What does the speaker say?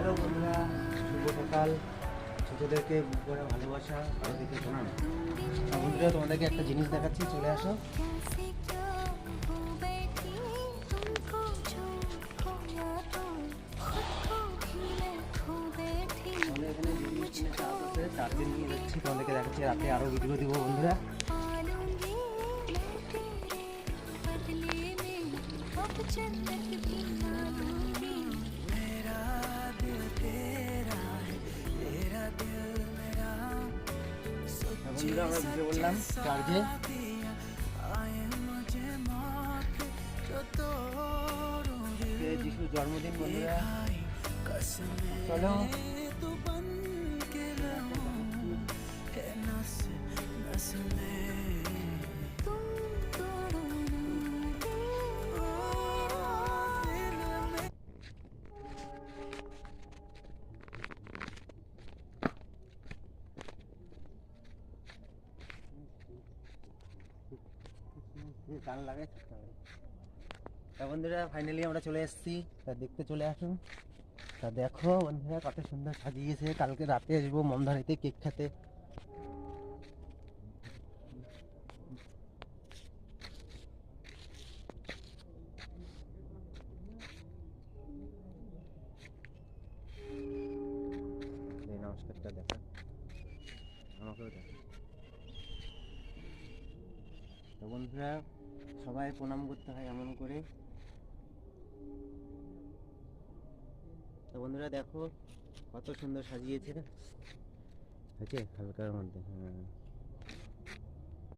Hello বন্ধুরা, শুভ সকাল। ছোটদেরকে বুক করে ভালোবাসা, বড়দেরকে প্রণাম। বন্ধুরা, তোমাদেরকে একটা জিনিস দেখাচ্ছি, চলে আসো। আমাদের এখানে জিনিস চাপ আছে, চারদিন নিয়ে যাচ্ছি, তোমাদেরকে দেখাচ্ছি। রাতে আরও ভিডিও দিব বন্ধুরা। বন্ধুরা, আমরা ঢুকে বললাম চার্জে। যিশুর জন্মদিন বন্ধুরা, চলো। গান লাগাই থাকতে হবে। তা বন্ধুরা, ফাইনালি আমরা চলে এসেছি। তা দেখতে চলে আসুন। তা দেখো বন্ধুরা, কত সুন্দর সাজিয়েছে। কালকে রাতে আসবো মমধানিতে কেক খেতে। নমস্কারটা দেখা, আমাকেও দেখা। তো বন্ধুরা, সবাই প্রণাম করতে হয় এমন করে। তো বন্ধুরা দেখো, কত সুন্দর সাজিয়েছে। হয়েছে হালকার মধ্যে, হ্যাঁ।